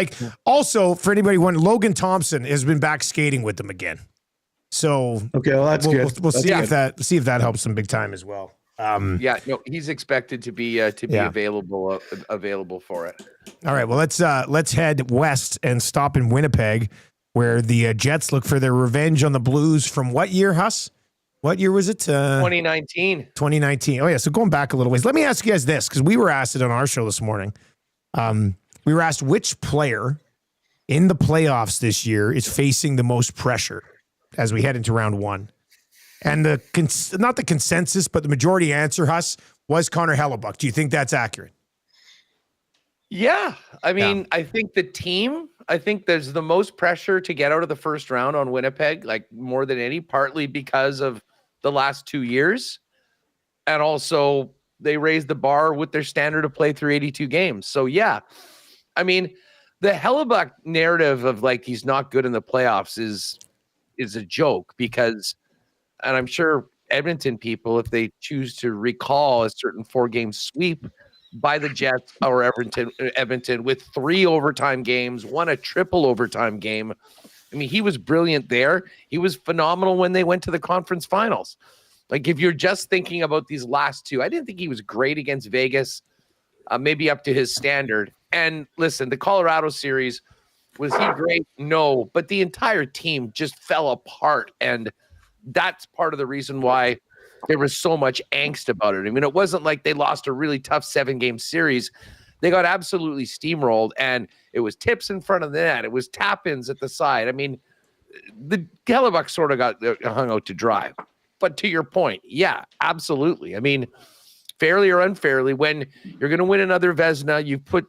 Also, for anybody wondering, Logan Thompson has been back skating with them again. So okay, well, that's good. We'll see if that helps them big time as well. He's expected to be available for it. All right, well let's head west and stop in Winnipeg, where the Jets look for their revenge on the Blues from what year, Huss? What year was it? 2019. 2019. Oh yeah, so going back a little ways. Let me ask you guys this, because we were asked it on our show this morning. We were asked which player in the playoffs this year is facing the most pressure as we head into round 1. And not the consensus, but the majority answer, Huss, was Connor Hellebuck. Do you think that's accurate? Yeah. I mean, I think there's the most pressure to get out of the first round on Winnipeg, more than any, partly because of the last 2 years. And also they raised the bar with their standard of play through 82 games. So yeah, I mean, the Hellebuck narrative of like he's not good in the playoffs is a joke because, and I'm sure Edmonton people, if they choose to recall a certain 4-game sweep by the Jets or Edmonton with 3 overtime games, 1 a triple overtime game. I mean, he was brilliant there. He was phenomenal when they went to the conference finals. Like if you're just thinking about these last 2, I didn't think he was great against Vegas, maybe up to his standard. And listen, the Colorado series, was he great? No, but the entire team just fell apart. And that's part of the reason why there was so much angst about it. I mean, it wasn't like they lost a really tough 7-game series. They got absolutely steamrolled, and it was tips in front of the net. It was tap-ins at the side. I mean, the Hellebuck sort of got hung out to dry. But to your point, yeah, absolutely. I mean, fairly or unfairly, when you're going to win another Vezina, you've put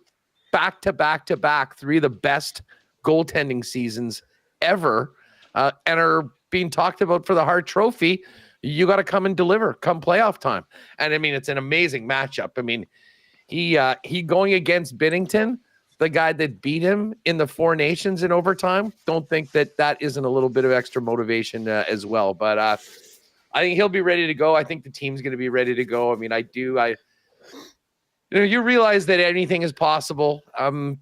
back-to-back-to-back 3 of the best goaltending seasons ever and are being talked about for the Hart Trophy. You got to come and deliver come playoff time. And I mean, it's an amazing matchup. I mean, he going against Binnington, the guy that beat him in the 4 Nations in overtime. Don't think that isn't a little bit of extra motivation as well. But I think he'll be ready to go. I think the team's going to be ready to go. I mean, you realize that anything is possible. And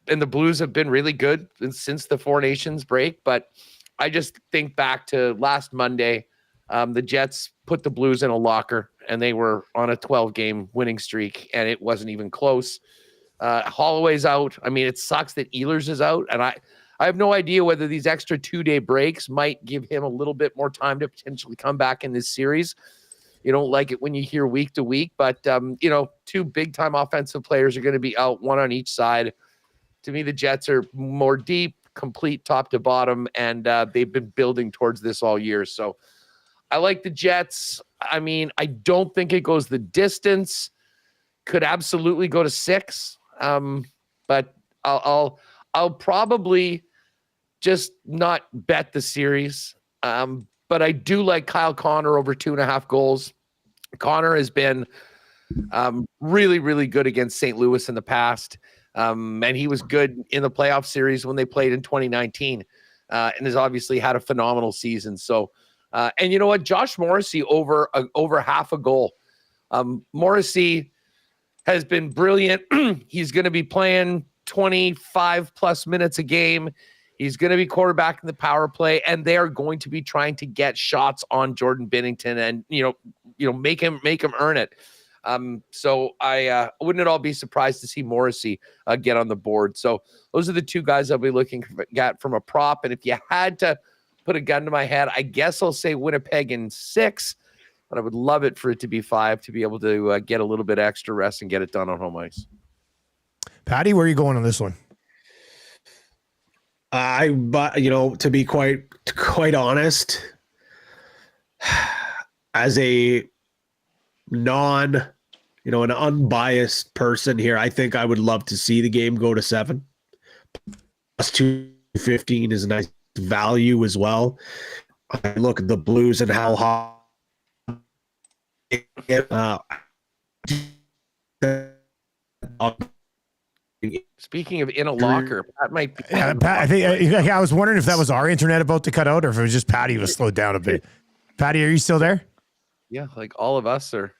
the Blues have been really good since the 4 Nations break. But I just think back to last Monday, the Jets put the Blues in a locker, and they were on a 12-game winning streak, and it wasn't even close. Holloway's out. I mean, it sucks that Ehlers is out, and I have no idea whether these extra 2-day breaks might give him a little bit more time to potentially come back in this series. You don't like it when you hear week to week, but 2 big-time offensive players are going to be out, 1 on each side. To me, the Jets are more deep, complete top to bottom, and they've been building towards this all year. So I like the Jets. I mean, I don't think it goes the distance. Could absolutely go to 6. But I'll probably just not bet the series. But I do like Kyle Connor over 2.5 goals. Connor has been really, really good against St. Louis in the past. And he was good in the playoff series when they played in 2019 and has obviously had a phenomenal season. So, and you know what? Josh Morrissey over half a goal. Morrissey has been brilliant. He's going to be playing 25 plus minutes a game. He's going to be quarterbacking the power play, and they are going to be trying to get shots on Jordan Binnington and, make him earn it. So I wouldn't at all be surprised to see Morrissey get on the board. So those are the 2 guys I'll be looking at from a prop. And if you had to put a gun to my head, I guess I'll say Winnipeg in 6, but I would love it for it to be 5 to be able to get a little bit extra rest and get it done on home ice. Patty, where are you going on this one? To be quite honest, as a an unbiased person here, I think I would love to see the game go to 7. Plus 215 is a nice value as well. I look at the Blues and how hot. Speaking of in a locker, that might be. Pat, I was wondering if that was our internet about to cut out or if it was just Patty was slowed down a bit. Patty, are you still there? Yeah, like all of us are.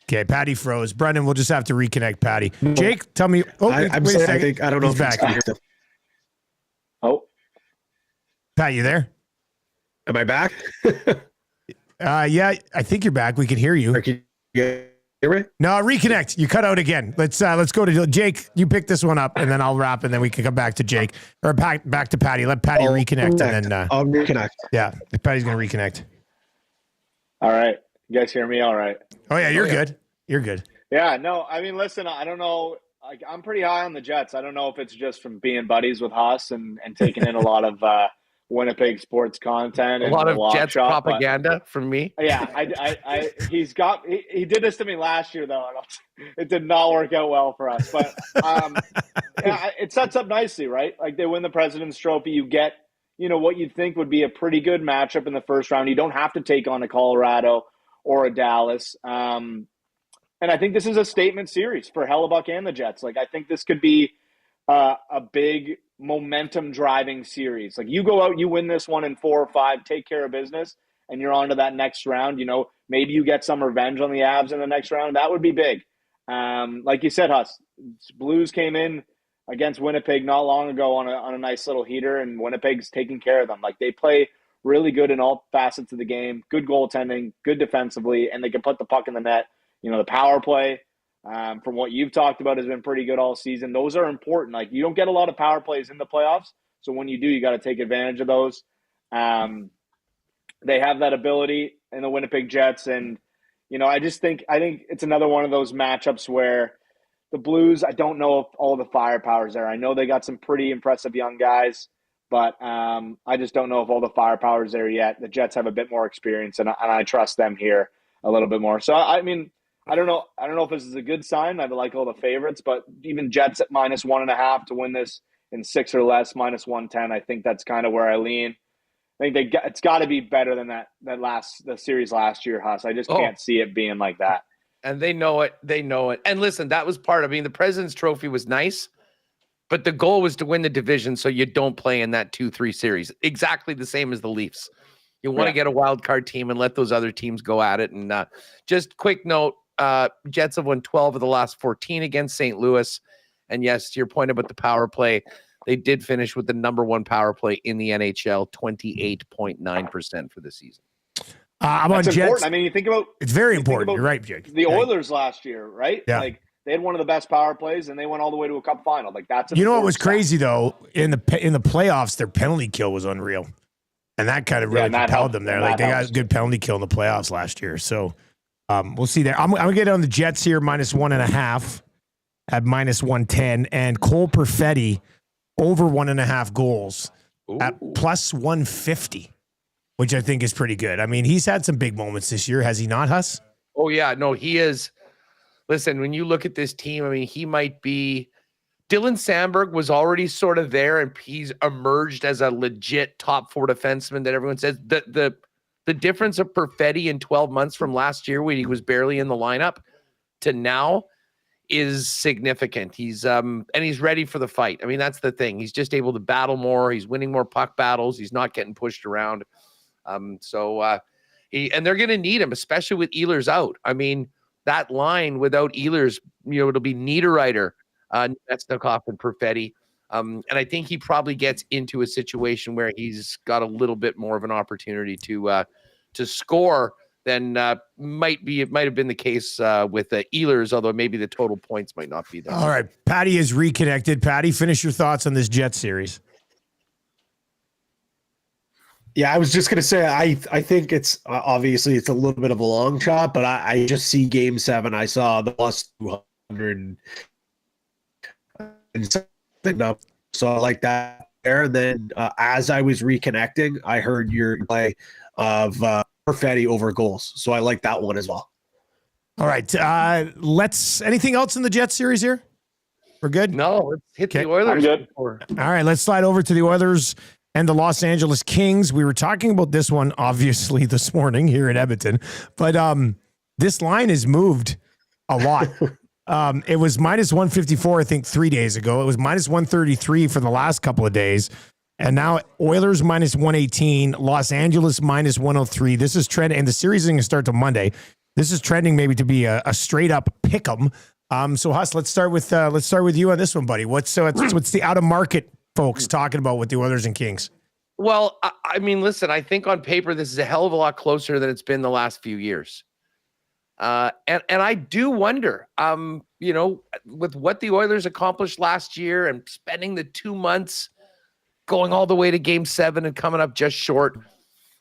Okay, Patty froze. Brendan, we'll just have to reconnect Patty. Jake, tell me. Oh, I'm wait a saying, second. I don't know He's if back. Oh, Pat, you there? Am I back? Yeah, I think you're back. We can hear you. Can you hear me? No, reconnect. You cut out again. Let's go to Jake. You pick this one up, and then I'll wrap, and then we can come back to Jake or back to Patty. Let Patty reconnect, and then I'll reconnect. Yeah, Patty's gonna reconnect. all right. You guys hear me all right? Oh yeah, you're good. You're good. Yeah, no, I mean, listen, I don't know. I'm pretty high on the Jets. I don't know if it's just from being buddies with Huss and taking in a lot of Winnipeg sports content. A and lot of lock Jets shop, from me. Yeah, he did this to me last year though. It did not work out well for us, but it sets up nicely, right? Like they win the President's Trophy, you get what you'd think would be a pretty good matchup in the first round. You don't have to take on a Colorado or a Dallas, and I think this is a statement series for Hellebuck and the Jets. Like I think this could be a big momentum driving series. Like you go out, you win this one in 4 or 5, take care of business, and you're on to that next round. You know, maybe you get some revenge on the Avs in the next round. That would be big. Like you said, Huss, Blues came in against Winnipeg not long ago on a nice little heater, and Winnipeg's taking care of them. Like they play really good in all facets of the game, good goaltending, good defensively, and they can put the puck in the net. You know, the power play, from what you've talked about, has been pretty good all season. Those are important. Like you don't get a lot of power plays in the playoffs, so when you do, you got to take advantage of those. They have that ability in the Winnipeg Jets, and you know, I think it's another one of those matchups where the Blues, I don't know if all the firepower is there. I know they got some pretty impressive young guys, but I just don't know if all the firepower is there yet. The Jets have a bit more experience, and I trust them here a little bit more. So I mean, I don't know if this is a good sign. I like all the favorites, but even Jets at -1.5 to win this in 6 or less, -110. I think that's kind of where I lean. I think it's got to be better than the series last year, Huss. I just can't see it being like that. And they know it. They know it. And listen, that was part of, I mean, the President's Trophy was nice, but the goal was to win the division so you don't play in that 2-3 series. Exactly the same as the Leafs. You want to get a wild card team and let those other teams go at it. And just quick note, Jets have won 12 of the last 14 against St. Louis. And yes, to your point about the power play, they did finish with the number 1 power play in the NHL, 28.9% for the season. I'm on Jets. Important. I mean, you think about it's very important. You're right, Jake. The Oilers last year, right? Yeah. Like they had one of the best power plays, and they went all the way to a cup final. Like that's you know what was crazy though in the playoffs, their penalty kill was unreal, and that kind of really propelled them there. Like they got a good penalty kill in the playoffs last year. So we'll see there. I'm gonna get on the Jets here -1.5 at -110, and Cole Perfetti over 1.5 goals at +150. Which I think is pretty good. I mean, he's had some big moments this year, has he not, Huss? Oh, yeah. No, he is. Listen, when you look at this team, I mean, he might be – Dylan Sandberg was already sort of there, and he's emerged as a legit top 4 defenseman that everyone says. The difference of Perfetti in 12 months from last year when he was barely in the lineup to now is significant. He's and he's ready for the fight. I mean, that's the thing. He's just able to battle more. He's winning more puck battles. He's not getting pushed around. And they're going to need him, especially with Ehlers out. I mean, that line without Ehlers, you know, it'll be Niederreiter, Netsnikov, and Perfetti. And I think he probably gets into a situation where he's got a little bit more of an opportunity to score than might have been the case with Ehlers, although maybe the total points might not be there. All right, Patty is reconnected. Patty, finish your thoughts on this Jet series. Yeah, I was just going to say, I think it's obviously it's a little bit of a long shot, but I just see Game 7. I saw the +200 and something up. So I like that there. And then as I was reconnecting, I heard your play of Perfetti over goals. So I like that one as well. All right. Anything else in the Jet series here? We're good? No, let's hit the Oilers. I'm good. All right, let's slide over to the Oilers and the Los Angeles Kings. We were talking about this one, obviously, this morning here in Edmonton, but this line has moved a lot. It was -154, I think, 3 days ago. It was -133 for the last couple of days. And now Oilers -118, Los Angeles -103. This is trending, and the series is going to start till Monday. This is trending maybe to be a straight up pick 'em. So Huss, let's start with you on this one, buddy. What's the out of market folks talking about with the Oilers and Kings? Well, I mean, listen, I think on paper, this is a hell of a lot closer than it's been the last few years. And I do wonder, you know, with what the Oilers accomplished last year and spending the 2 months going all the way to Game 7 and coming up just short.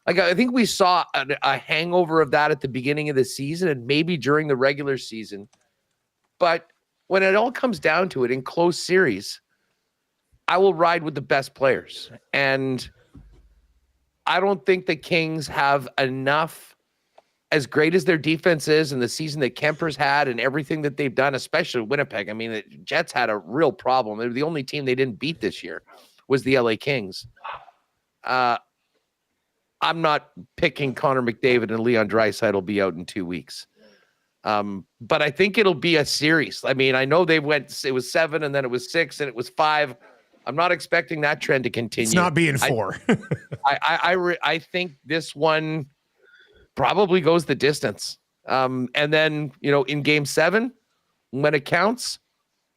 Like, I think we saw a hangover of that at the beginning of the season and maybe during the regular season. But when it all comes down to it in close series, I will ride with the best players. And I don't think the Kings have enough, as great as their defense is and the season that Kemper's had and everything that they've done, especially Winnipeg. I mean, the Jets had a real problem. They were the only team they didn't beat this year was the LA Kings. I'm not picking Connor McDavid and Leon Draisaitl will be out in 2 weeks. But I think it'll be a series. I mean, I know it was 7 and then it was 6 and it was 5. I'm not expecting that trend to continue. It's not being 4. I think this one probably goes the distance. And then, in game 7, when it counts,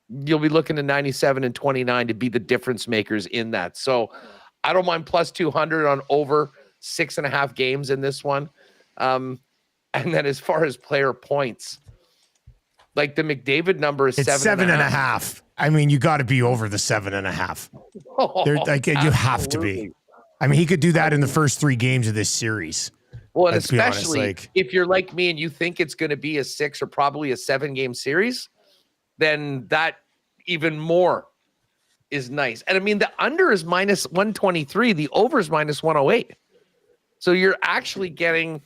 you'll be looking at 97 and 29 to be the difference makers in that. So I don't mind plus 200 on over 6.5 games in this one. And then as far as player points, like the McDavid number is 7.5. I mean, you got to be over the 7.5. You have to be. I mean, he could do that in the first 3 games of this series. Well, and especially if you're like me and you think it's going to be a 6 or probably a 7-game series, then that even more is nice. And I mean, the under is minus 123, the over is minus 108. So you're actually getting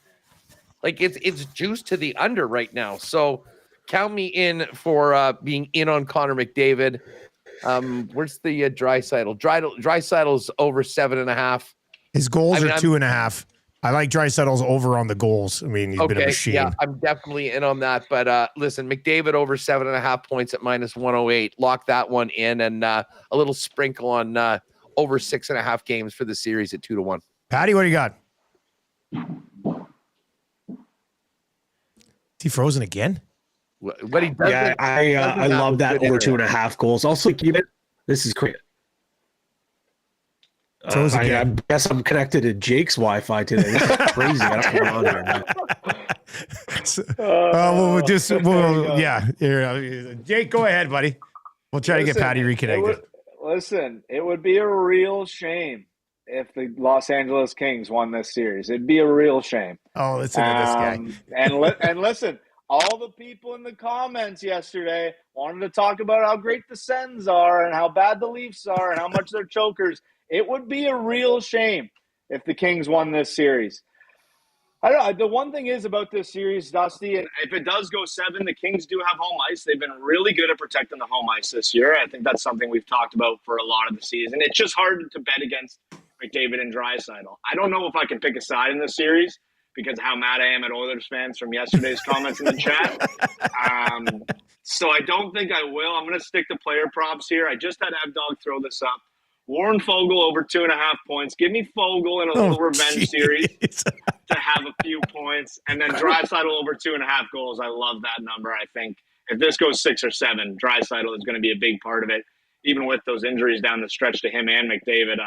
it's juice to the under right now. So count me in for being in on Connor McDavid. Where's the Draisaitl? Draisaitl's over 7.5. His goals are 2.5. I like Draisaitl's over on the goals. I mean, he's been a machine. Yeah, I'm definitely in on that. But listen, McDavid over 7.5 points at minus 108. Lock that one in, and a little sprinkle on over 6.5 games for the series at 2-1. Patty, what do you got? Is he frozen again? What he does? Yeah, I love that over 2.5 goals. Also, this is great. I guess I'm connected to Jake's Wi-Fi today. That's crazy. I don't know on here. Jake, go ahead, buddy. We'll try to get Patty reconnected. It would be a real shame if the Los Angeles Kings won this series. It'd be a real shame. Oh, listen to this guy. And listen, all the people in the comments yesterday wanted to talk about how great the Sens are and how bad the Leafs are and how much they're chokers. It would be a real shame if the Kings won this series. I don't know. The one thing is about this series, Dusty, and if it does go 7, the Kings do have home ice. They've been really good at protecting the home ice this year. I think that's something we've talked about for a lot of the season. It's just hard to bet against McDavid and Draisaitl. I don't know if I can pick a side in this series because of how mad I am at Oilers fans from yesterday's comments in the chat. So I don't think I will. I'm going to stick to player props here. I just had Avdog throw this up. Warren Fogle over 2.5 points. Give me Fogle in a little revenge series to have a few points. And then Draisaitl over 2.5 goals. I love that number. I think if this goes 6 or 7, Draisaitl is going to be a big part of it, even with those injuries down the stretch to him and McDavid.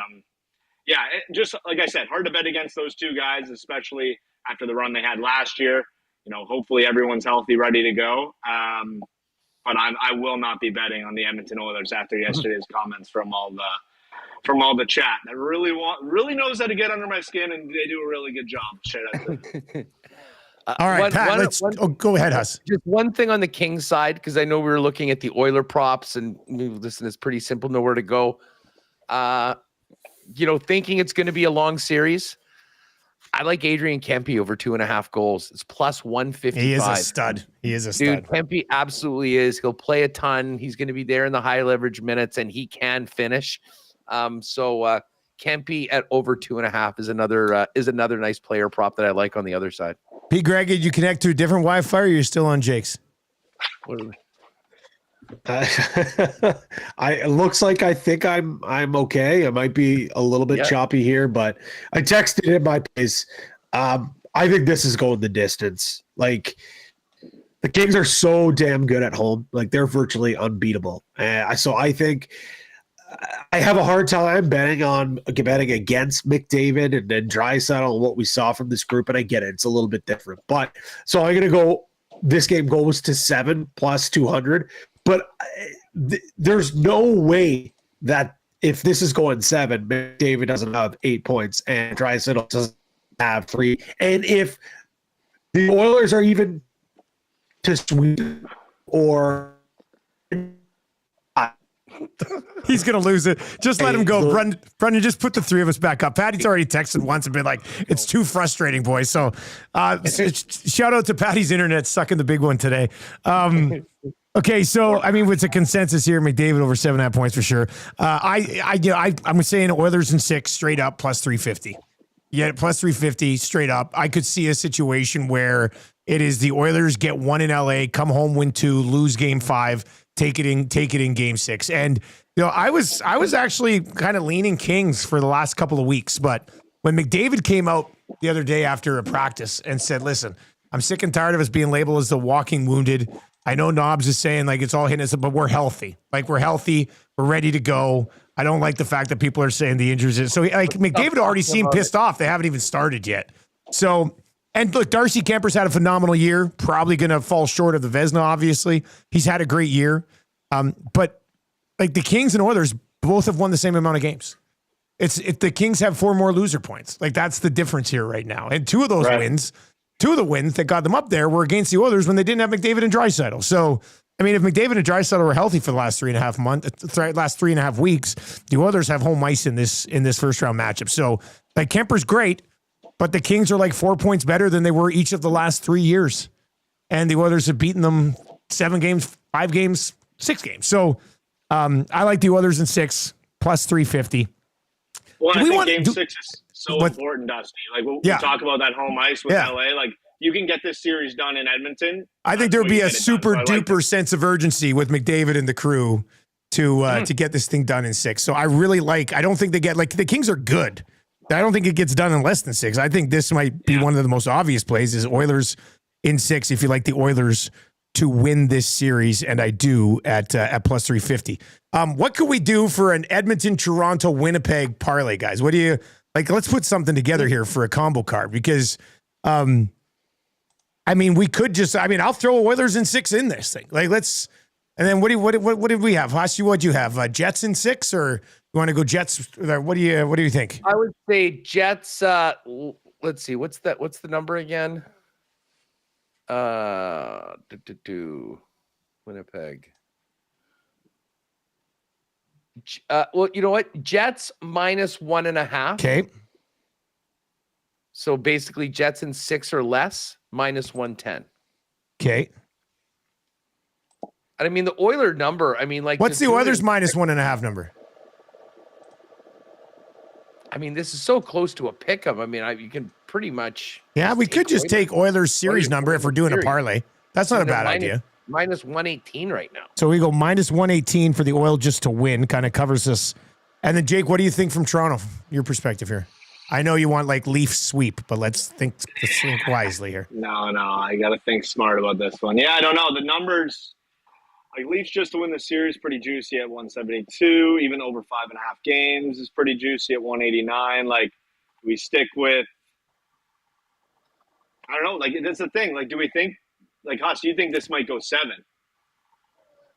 Just like I said, hard to bet against those two guys, especially after the run they had last year. Hopefully everyone's healthy, ready to go. But I will not be betting on the Edmonton Oilers after yesterday's comments from all the chat that really knows how to get under my skin, and they do a really good job. All right, Pat, go ahead, Huss. Just one thing on the Kings side, because I know we were looking at the Oiler props, and listen, it's pretty simple, know where to go. Thinking it's going to be a long series, I like Adrian Kempe over 2.5 goals. It's plus 155. He is a stud. Dude, Kempe absolutely is. He'll play a ton. He's going to be there in the high leverage minutes, and he can finish. So Kempe at over 2.5 is another nice player prop that I like on the other side. P. Greg, did you connect to a different Wi-Fi, or you're still on Jake's? It looks like I think I'm okay. I might be a little bit choppy here, but I texted in my place. I think this is going the distance. Like, the Kings are so damn good at home. Like, they're virtually unbeatable. So I think I have a hard time betting against McDavid and then Draisaitl and what we saw from this group, and I get it. It's a little bit different. But so I'm going to go – this game goes to 7 plus 200. But there's no way that if this is going 7, McDavid doesn't have 8 points and Draisaitl doesn't have 3. And if the Oilers are even to sweep or he's going to lose it. Just let him go. Brendan, just put the 3 of us back up. Patty's already texted once and been like, it's too frustrating, boys. So shout out to Patty's internet sucking the big one today. Okay, so I mean, what's a consensus here? McDavid over 7.5 points for sure. I'm saying Oilers in 6 straight up plus 350. Yeah, plus 350 straight up. I could see a situation where It is the Oilers get one in LA, come home, win 2, lose game 5, take it in game 6. And I was actually kind of leaning Kings for the last couple of weeks, but when McDavid came out the other day after a practice and said, "Listen, I'm sick and tired of us being labeled as the walking wounded. I know Knobs is saying like it's all hitting us, but we're healthy. Like we're healthy, we're ready to go. I don't like the fact that people are saying the injuries." So like McDavid already seemed pissed off. They haven't even started yet. So. And look, Darcy Kemper's had a phenomenal year. Probably going to fall short of the Vezina, obviously. He's had a great year. But like the Kings and Oilers both have won the same amount of games. If the Kings have 4 more loser points. Like that's the difference here right now. And 2 of those wins, 2 of the wins that got them up there were against the Oilers when they didn't have McDavid and Draisaitl. So, I mean, if McDavid and Draisaitl were healthy for the last 3.5 weeks, the Oilers have home ice in this first round matchup. So like Kemper's great. But the Kings are like 4 points better than they were each of the last 3 years. And the Oilers have beaten them 7 games, 5 games, 6 games. So I like the Oilers in 6 plus 350. Well, I think game 6 is so important, Dusty. Like we talk about that home ice with LA. Like you can get this series done in Edmonton. I think there would be a super duper sense of urgency with McDavid and the crew to get this thing done in 6. So I really I don't think they get the Kings are good. I don't think it gets done in less than 6. I think this might be one of the most obvious plays is Oilers in 6 if you like the Oilers to win this series, and I do at plus 350. What could we do for an Edmonton, Toronto, Winnipeg parlay, guys? What do you like? Let's put something together here for a combo card because, I mean, we could just. I mean, I'll throw Oilers in 6 in this thing. Like let's. And then what did we have? Hosty, what'd you have? Jets in 6 or? You want to go Jets? What do you think? I would say Jets. Let's see. What's the number again? Winnipeg. Well, you know what? Jets minus 1.5. Okay. So basically, Jets in 6 or less minus 110. Okay. And I mean the Oiler number. I mean, like what's the Oilers minus 1.5 number? I mean, this is so close to a pick 'em. I mean, you can pretty much. Yeah, we could just take Oilers series number if we're doing a parlay. That's not a bad idea. Minus 118 right now. So we go minus 118 for the Oil just to win, kind of covers us. And then, Jake, what do you think from Toronto? Your perspective here. I know you want like Leaf sweep, but let's think wisely here. No, I got to think smart about this one. Yeah, I don't know. The numbers. Like Leafs just to win the series, pretty juicy at 172. Even over 5.5 games is pretty juicy at 189. Like, we stick with. I don't know. Like, that's the thing. Like, do we think? Like, Huss, do you think this might go 7?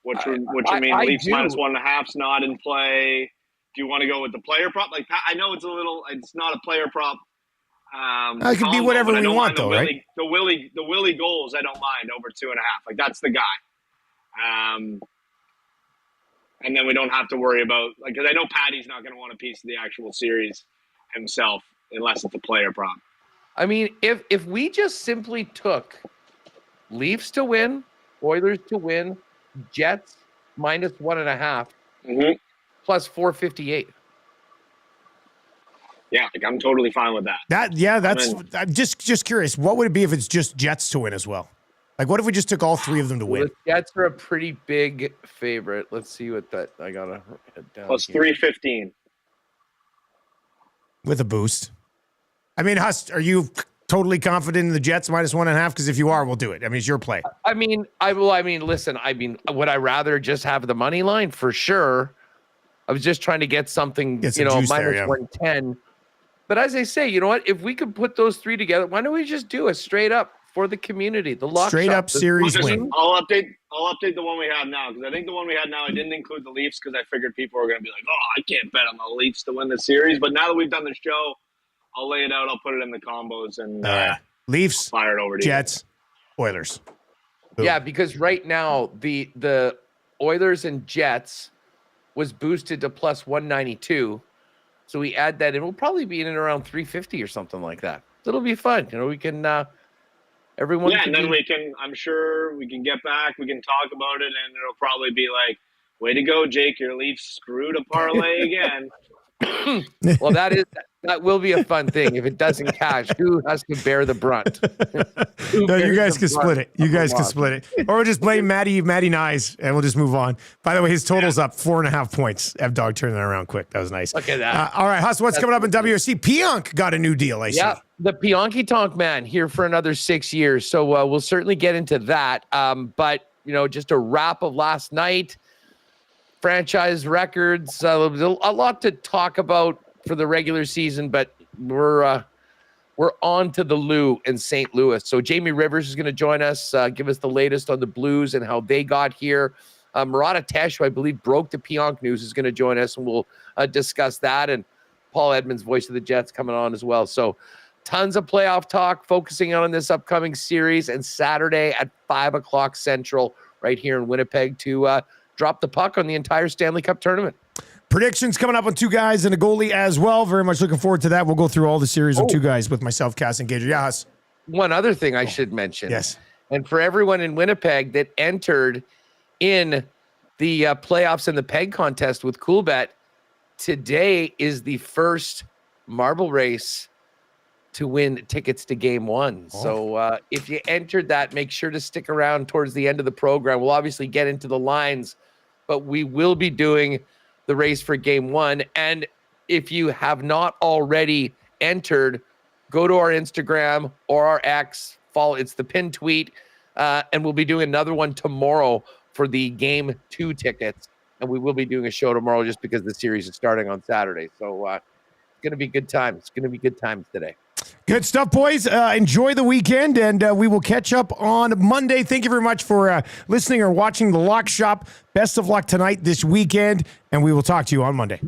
Which you mean Leafs minus 1.5's not in play? Do you want to go with the player prop? Like, I know it's not a player prop. It could be whatever we want, though, right? The Willie goals, I don't mind over 2.5. Like, that's the guy. And then we don't have to worry about because I know Patty's not going to want a piece of the actual series himself unless it's a player prop. I mean, if we just simply took Leafs to win, Oilers to win, Jets minus 1.5 plus 458. Yeah, like I'm totally fine with that. I'm just curious. What would it be if it's just Jets to win as well? Like, what if we just took all 3 of them to win? The Jets are a pretty big favorite. Let's see what that. I gotta head down. Plus 315 with a boost. I mean, Huss, are you totally confident in the Jets minus 1.5? Because if you are, we'll do it. I mean, it's your play. I mean, listen. I mean, would I rather just have the money line for sure? I was just trying to get something, minus 110. But as I say, you know what? If we could put those 3 together, why don't we just do a straight up? For the community, the lock straight up series win. I'll update the one we have now because I think the one we had now I didn't include the Leafs because I figured people were going to be like, "Oh, I can't bet on the Leafs to win the series." But now that we've done the show, I'll lay it out. I'll put it in the combos and Leafs, fire it over to Jets, Oilers. Boom. Yeah, because right now the Oilers and Jets was boosted to plus 192, so we add that in. We'll probably be in and around 350 or something like that. It'll be fun. We can. Everyone and then I'm sure we can get back, we can talk about it, and it'll probably be like, way to go, Jake, your Leafs screwed a parlay again. Well, that That will be a fun thing. If it doesn't cash, who has to bear the brunt? No, you guys can split it. You guys can split it. Or we'll just blame Matty Nice, and we'll just move on. By the way, his total's up 4.5 points. F-Dog turning that around quick. That was nice. Look at that. All right, Huss, what's coming up in WRC? Pionk got a new deal, I see. Yeah, the Pionky Tonk man here for another 6 years. So we'll certainly get into that. But, just a wrap of last night. Franchise records. A lot to talk about for the regular season, but we're on to the Lou in St. Louis. So Jamie Rivers is going to join us, give us the latest on the Blues and how they got here. Murata Tesh, who I believe broke the Pionk news, is going to join us, and we'll discuss that. And Paul Edmonds, voice of the Jets, coming on as well. So tons of playoff talk, focusing on this upcoming series, and Saturday at 5 o'clock Central right here in Winnipeg to drop the puck on the entire Stanley Cup tournament. Predictions coming up on two guys and a goalie as well. Very much looking forward to that. We'll go through all the series of two guys with myself, Cass, and Gager. Yes. One other thing I should mention. Yes. And for everyone in Winnipeg that entered in the playoffs and the peg contest with Coolbet, today is the first marble race to win tickets to game one. Oh. So if you entered that, make sure to stick around towards the end of the program. We'll obviously get into the lines, but we will be doing the race for game one. And if you have not already entered, go to our Instagram or our X, follow, it's the pinned tweet, and we'll be doing another one tomorrow for the game 2 tickets. And we will be doing a show tomorrow just because the series is starting on Saturday. So it's going to be good times. It's going to be good times today. Good stuff, boys. Enjoy the weekend, and we will catch up on Monday. Thank you very much for listening or watching The Lock Shop. Best of luck tonight, this weekend, and we will talk to you on Monday.